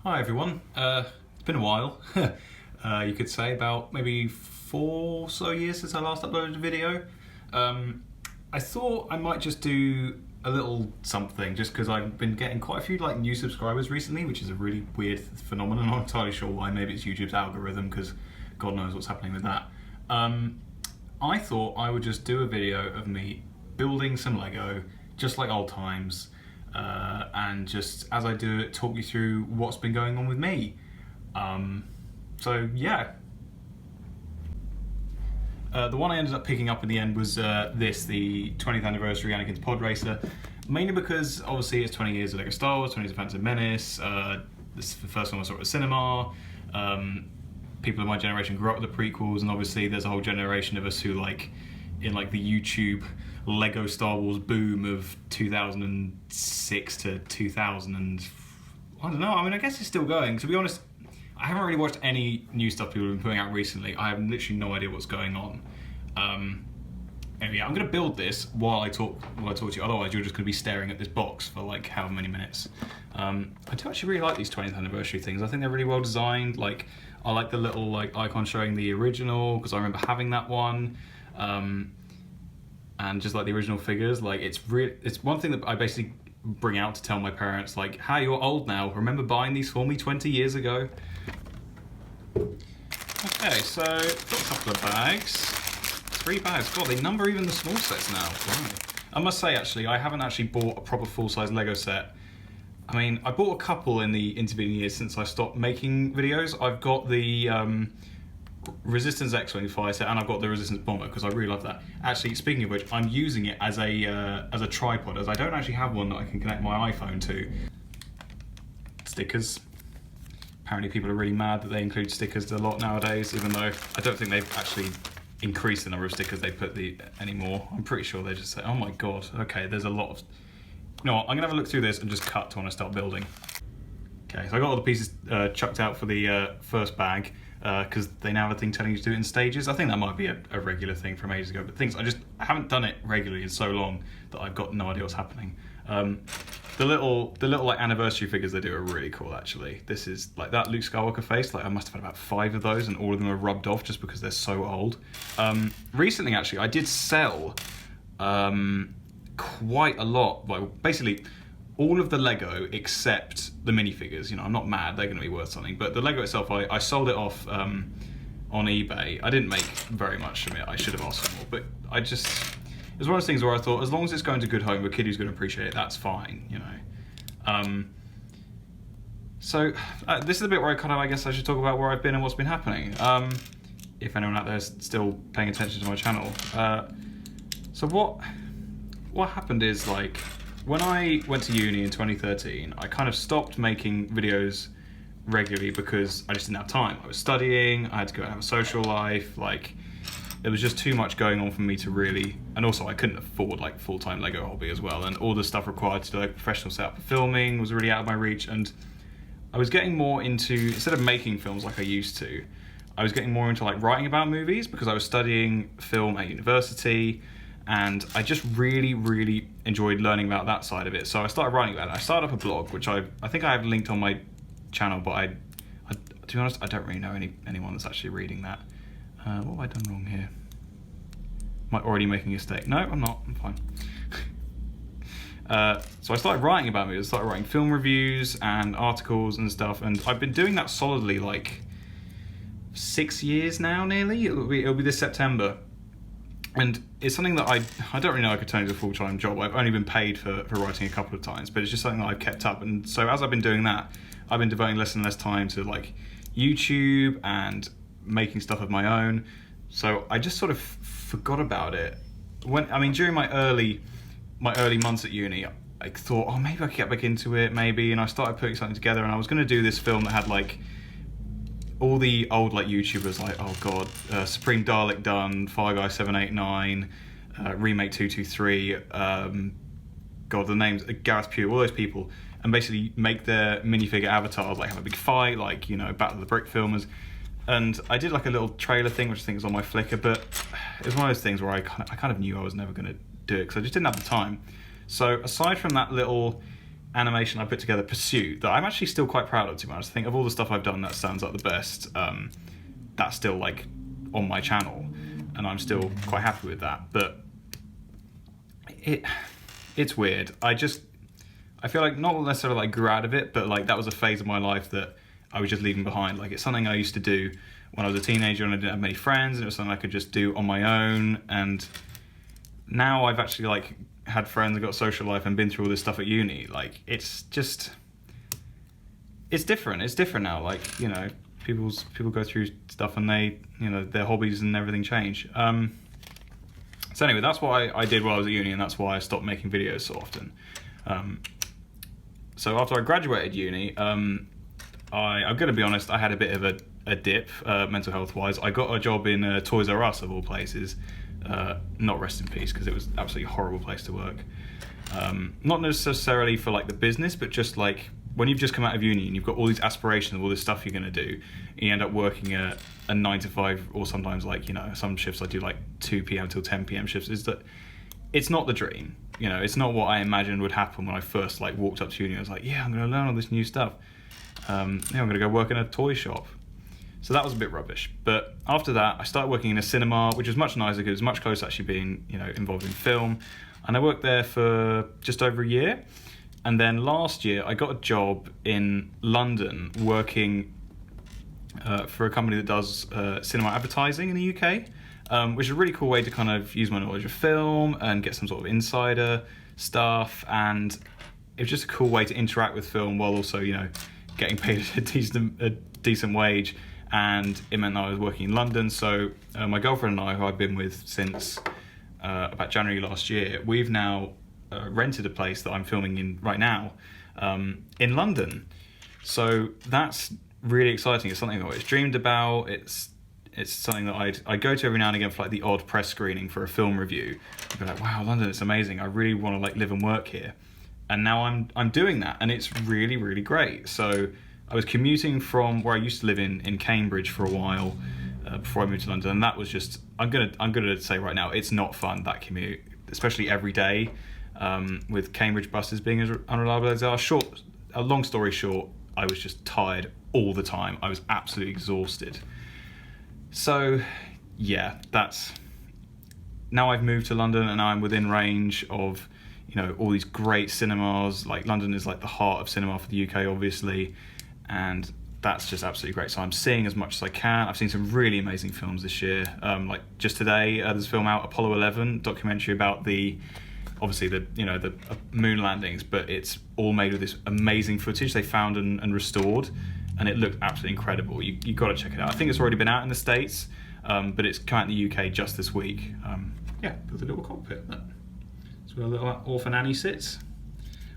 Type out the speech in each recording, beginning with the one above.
Hi everyone. It's been a while. You could say about maybe 4 or so years since I last uploaded a video. I thought I might just do a little something just because I've been getting quite a few new subscribers recently, which is a really weird phenomenon. I'm not entirely sure why. Maybe it's YouTube's algorithm because God knows what's happening with that. I thought I would just do a video of me building some Lego just like old times. And just as I do it, talk you through what's been going on with me. So yeah. The one I ended up picking up in the end was the 20th anniversary Anakin's Pod Racer, mainly because obviously it's 20 years of Lego Star Wars, 20 years of Phantom Menace. This is the first one I saw at the cinema. People of my generation grew up with the prequels, and obviously there's a whole generation of us who in the YouTube Lego Star Wars boom of 2006 to 2000, and I don't know, I mean, I guess it's still going. To be honest, I haven't really watched any new stuff people have been putting out recently. I have literally no idea what's going on. Anyway, I'm going to build this while I talk to you, otherwise you're just going to be staring at this box for however many minutes. I do actually really like these 20th anniversary things. I think they're really well designed. I like the little icon showing the original, because I remember having that one. And just the original figures, it's one thing that I basically bring out to tell my parents, "Hi, you're old now. Remember buying these for me 20 years ago?" Okay, so got a couple of bags. 3 bags. God, they number even the small sets now. Wow. I must say, actually, I haven't actually bought a proper full-size Lego set. I mean, I bought a couple in the intervening years since I stopped making videos. I've got the Resistance X-Wing fighter set, and I've got the Resistance Bomber because I really love that. Actually, speaking of which, I'm using it as a tripod, as I don't actually have one that I can connect my iPhone to. Stickers. Apparently people are really mad that they include stickers a lot nowadays, even though I don't think they've actually increased the number of stickers they put anymore. I'm pretty sure they just say, oh my god, okay, there's a lot of... You know what, I'm gonna have a look through this and just cut to when I start building. Okay, so I got all the pieces chucked out for the first bag, because they now have a thing telling you to do it in stages. I think that might be a regular thing from ages ago, but I haven't done it regularly in so long that I've got no idea what's happening. The little anniversary figures they do are really cool, actually. This is that Luke Skywalker face. I must have had about 5 of those, and all of them are rubbed off just because they're so old. Recently, actually, I did sell quite a lot. Basically, all of the Lego except the minifigures. You know, I'm not mad, they're going to be worth something. But the Lego itself, I sold it off on eBay. I didn't make very much from it. I should have asked for more, but it was one of those things where I thought, as long as it's going to good home, a kid who's going to appreciate it, that's fine, you know. So this is the bit where I guess I should talk about where I've been and what's been happening. If anyone out there is still paying attention to my channel. So what happened is, when I went to uni in 2013, I kind of stopped making videos regularly because I just didn't have time. I was studying, I had to go and have a social life, there was just too much going on for me to really, and also I couldn't afford full-time Lego hobby as well, and all the stuff required to do a professional setup for filming was really out of my reach, and I was getting more into, instead of making films like I used to, I was getting more into writing about movies because I was studying film at university, and I just really, really enjoyed learning about that side of it. So I started writing about it. I started up a blog, which I think I have linked on my channel, but to be honest, I don't really know anyone that's actually reading that. What have I done wrong here? Am I already making a mistake? No, I'm not. I'm fine. So I started writing about movies. I started writing film reviews and articles and stuff, and I've been doing that solidly 6 years now, nearly. It'll be this September. And it's something that I don't really know I could turn into a full-time job. I've only been paid for writing a couple of times, but it's just something that I've kept up. And so as I've been doing that, I've been devoting less and less time to YouTube and making stuff of my own. So I just sort of forgot about it. During my early months at uni, I thought, oh, maybe I could get back into it, maybe. And I started putting something together, and I was going to do this film that had all the old YouTubers, oh god, Supreme Dalek Done, Fire Guy 789, Remake 223, god, the names, Gareth Pugh, all those people, and basically make their minifigure avatars, have a big fight, Battle of the Brick Filmers. And I did a little trailer thing, which I think is on my Flickr, but it was one of those things where I kind of knew I was never going to do it because I just didn't have the time. So aside from that little animation I put together, Pursuit, that I'm actually still quite proud of, to be honest. I think of all the stuff I've done, that sounds like the best. That's still like on my channel, and I'm still quite happy with that. But it's weird. I feel like not necessarily like grew out of it, but like that was a phase of my life that I was just leaving behind. Like it's something I used to do when I was a teenager and I didn't have many friends, and it was something I could just do on my own. And now I've actually like had friends and got a social life and been through all this stuff at uni. Like it's different. It's different now. Like, you know, people go through stuff and they, you know, their hobbies and everything change. So anyway, that's what I did while I was at uni, and that's why I stopped making videos so often. So after I graduated uni, I'm going to be honest, I had a bit of a dip, mental health wise. I got a job in Toys R Us of all places. Not rest in peace, because it was absolutely horrible place to work. Not necessarily for like the business, but just like when you've just come out of uni and you've got all these aspirations of all this stuff you're going to do, you end up working a 9 to 5, or sometimes like, you know, some shifts I do like 2 p.m. till 10 p.m. shifts. Is that it's not the dream, you know, it's not what I imagined would happen when I first like walked up to uni. I was like, yeah, I'm going to learn all this new stuff. I'm going to go work in a toy shop. So that was a bit rubbish. But after that, I started working in a cinema, which was much nicer because it was much closer actually being, you know, involved in film. And I worked there for just over a year. And then last year, I got a job in London working for a company that does cinema advertising in the UK, which is a really cool way to kind of use my knowledge of film and get some sort of insider stuff. And it was just a cool way to interact with film while also, you know, getting paid a decent wage. And it meant that I was working in London. So my girlfriend and I, who I've been with since about January last year, we've now rented a place that I'm filming in right now in London. So that's really exciting. It's something I've always dreamed about. It's something that I go to every now and again for like the odd press screening for a film review. I'd be like, wow, London, it's amazing. I really want to like live and work here. And now I'm doing that, and it's really, really great. So I was commuting from where I used to live in Cambridge for a while before I moved to London, and that was just, I'm gonna say right now, it's not fun, that commute, especially every day, with Cambridge buses being as unreliable as they are. A long story short, I was just tired all the time. I was absolutely exhausted. So yeah, now I've moved to London, and I'm within range of, you know, all these great cinemas. Like London is like the heart of cinema for the UK, obviously. And that's just absolutely great. So I'm seeing as much as I can. I've seen some really amazing films this year. Like just today, there's a film out, Apollo 11, documentary about the moon landings, but it's all made with this amazing footage they found and restored, and it looked absolutely incredible. You got to check it out. I think it's already been out in the States, but it's come out in the UK just this week. With a little cockpit. That's where a little orphan Annie sits.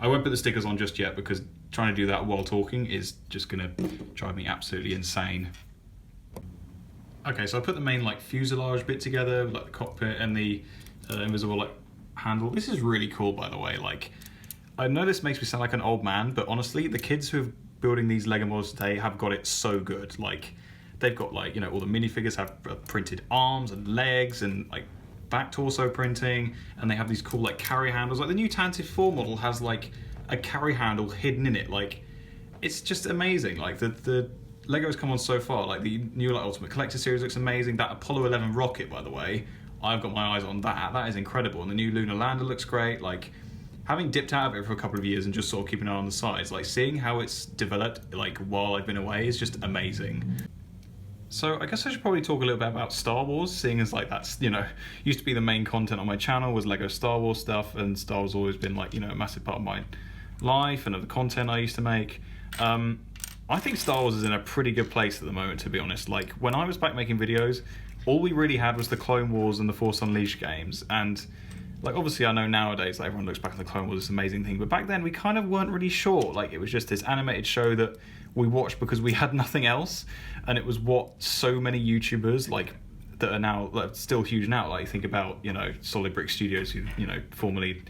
I won't put the stickers on just yet, because trying to do that while talking is just gonna drive me absolutely insane. Okay, so I put the main like fuselage bit together, like the cockpit and the invisible like handle. This is really cool, by the way. Like, I know this makes me sound like an old man, but honestly, the kids who are building these Lego models today have got it so good. Like, they've got like, you know, all the minifigures have printed arms and legs and like back torso printing, and they have these cool like carry handles. Like the new Tantive 4 model has like a carry handle hidden in it. Like, it's just amazing. Like the Lego's come on so far. Like the new like Ultimate Collector series looks amazing. That Apollo 11 rocket, by the way, I've got my eyes on that. That is incredible. And the new Lunar Lander looks great. Like, having dipped out of it for a couple of years and just sort of keeping an eye on the sides, like seeing how it's developed like while I've been away is just amazing. So I guess I should probably talk a little bit about Star Wars, seeing as like that's, you know, used to be the main content on my channel was Lego Star Wars stuff, and Star Wars has always been like, you know, a massive part of my life and of the content I used to make. I think Star Wars is in a pretty good place at the moment, to be honest. Like, when I was back making videos, all we really had was the Clone Wars and the Force Unleashed games, and like obviously I know nowadays like, everyone looks back on the Clone Wars, this amazing thing, but back then we kind of weren't really sure. Like, it was just this animated show that we watched because we had nothing else, and it was what so many YouTubers like that are now like, still huge now. Like, think about, you know, Solid Brick Studios, who, you know, formerly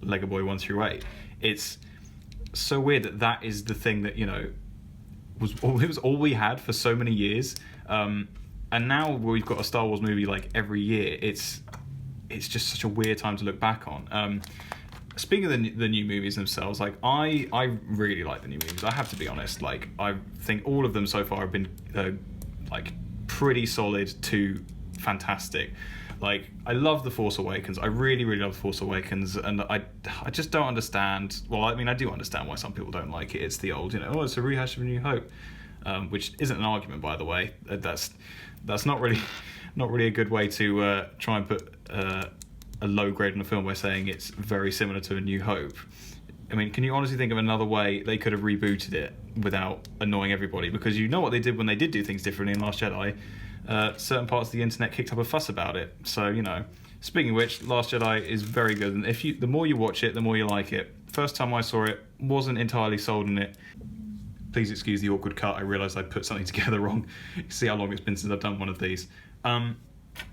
Lego Boy 1 through 8. It's so weird that that is the thing that, you know, it was all we had for so many years, and now we've got a Star Wars movie like every year. It's just such a weird time to look back on. speaking of the new movies themselves, like I really like the new movies. I have to be honest. Like I think all of them so far have been like pretty solid to fantastic. Like I love The Force Awakens. I really love The Force Awakens, and I just don't understand. Well, I mean, I do understand why some people don't like it. It's the old, oh, it's a rehash of A New Hope, which isn't an argument, by the way. That's not really a good way to try and put a low grade on a film by saying it's very similar to A New Hope. I mean, can you honestly think of another way they could have rebooted it without annoying everybody? Because you know what they did when they did do things differently in Last Jedi. Certain parts of the internet kicked up a fuss about it. So, speaking of which, Last Jedi is very good. And the more you watch it, the more you like it. First time I saw it, wasn't entirely sold on it. Please excuse the awkward cut. I realised I put something together wrong. See how long it's been since I've done one of these.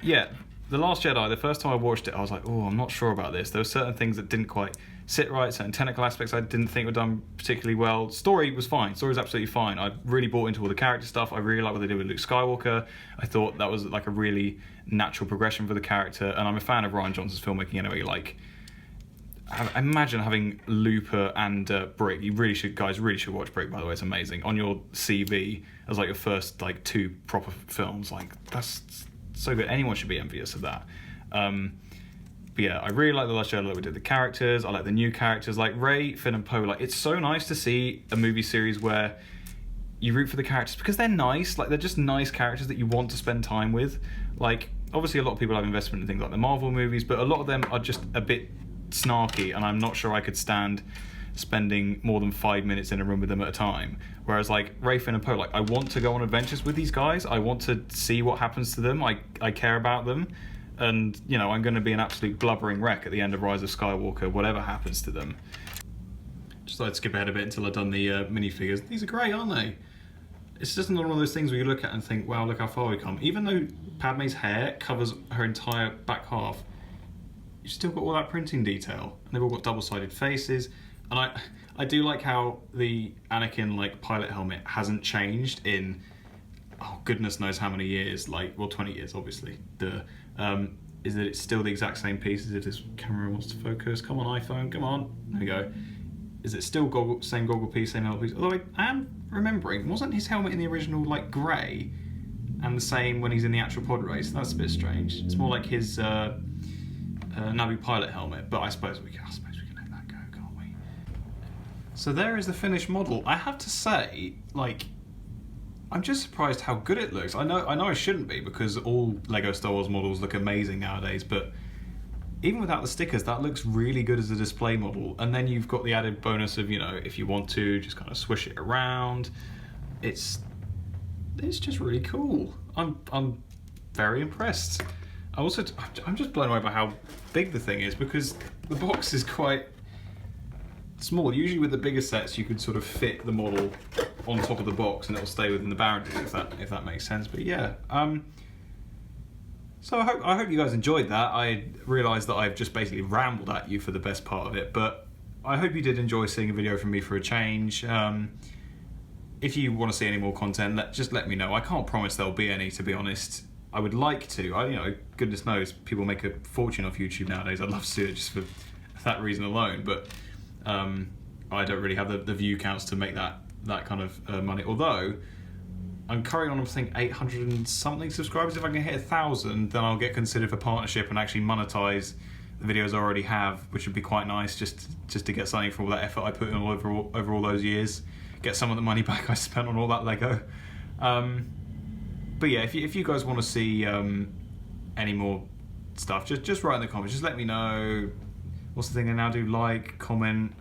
Yeah, The Last Jedi, the first time I watched it, I was like, oh, I'm not sure about this. There were certain things that didn't quite sit right, certain technical aspects I didn't think were done particularly well. Story was fine. Story was absolutely fine. I really bought into all the character stuff. I really like what they did with Luke Skywalker. I thought that was like a really natural progression for the character, and I'm a fan of Rian Johnson's filmmaking anyway. Like, I imagine having Looper and Brick. You guys really should watch Brick, by the way. It's amazing. On your CV as like your first like 2 proper films, like that's so good. Anyone should be envious of that. But yeah, I really like The Last Jedi. Like we did the characters. I like the new characters, like Rey, Finn, and Poe. Like, it's so nice to see a movie series where you root for the characters because they're nice. Like, they're just nice characters that you want to spend time with. Like, obviously, a lot of people have investment in things like the Marvel movies, but a lot of them are just a bit snarky, and I'm not sure I could stand spending more than 5 minutes in a room with them at a time. Whereas like Rey, Finn, and Poe, like I want to go on adventures with these guys. I want to see what happens to them. I care about them. And, I'm going to be an absolute blubbering wreck at the end of Rise of Skywalker, whatever happens to them. Just thought I'd skip ahead a bit until I've done the minifigures. These are great, aren't they? It's just another one of those things where you look at and think, wow, look how far we've come. Even though Padme's hair covers her entire back half, you've still got all that printing detail. And they've all got double-sided faces. And I do like how the Anakin, like, pilot helmet hasn't changed in, oh, goodness knows how many years. 20 years, obviously. Is that it's still the exact same piece as if this camera wants to focus. Come on, iPhone, come on. There we go. Is it still same goggle piece, same helmet piece? Although I am remembering, wasn't his helmet in the original like grey and the same when he's in the actual pod race? That's a bit strange. It's more like his Naboo pilot helmet, but I suppose we can let that go, can't we? So there is the finished model. I have to say, like, I'm just surprised how good it looks. I know I shouldn't be because all Lego Star Wars models look amazing nowadays, but even without the stickers, that looks really good as a display model. And then you've got the added bonus of, if you want to, just kind of swish it around. It's just really cool. I'm very impressed. I'm just blown away by how big the thing is because the box is quite small. Usually with the bigger sets, you could sort of fit the model on top of the box and it'll stay within the boundaries, if that makes sense. But yeah, so I hope you guys enjoyed that. I realised that I've just basically rambled at you for the best part of it, but I hope you did enjoy seeing a video from me for a change. If you want to see any more content, just let me know. I can't promise there'll be any, to be honest. I would like to. Goodness knows, people make a fortune off YouTube nowadays. I'd love to see it just for that reason alone, but I don't really have the view counts to make that kind of money. Although I'm currently on, I think, 800 and something subscribers. If I can hit 1,000, then I'll get considered for partnership and actually monetize the videos I already have, which would be quite nice, just to get something for all that effort I put in over all those years. Get some of the money back I spent on all that Lego. But yeah, if you guys want to see any more stuff, just write in the comments. Just let me know. What's the thing they now do? Like, comment,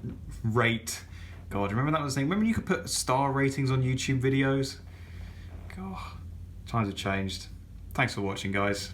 rate. God, remember that was the thing? Remember you could put star ratings on YouTube videos? God, times have changed. Thanks for watching, guys.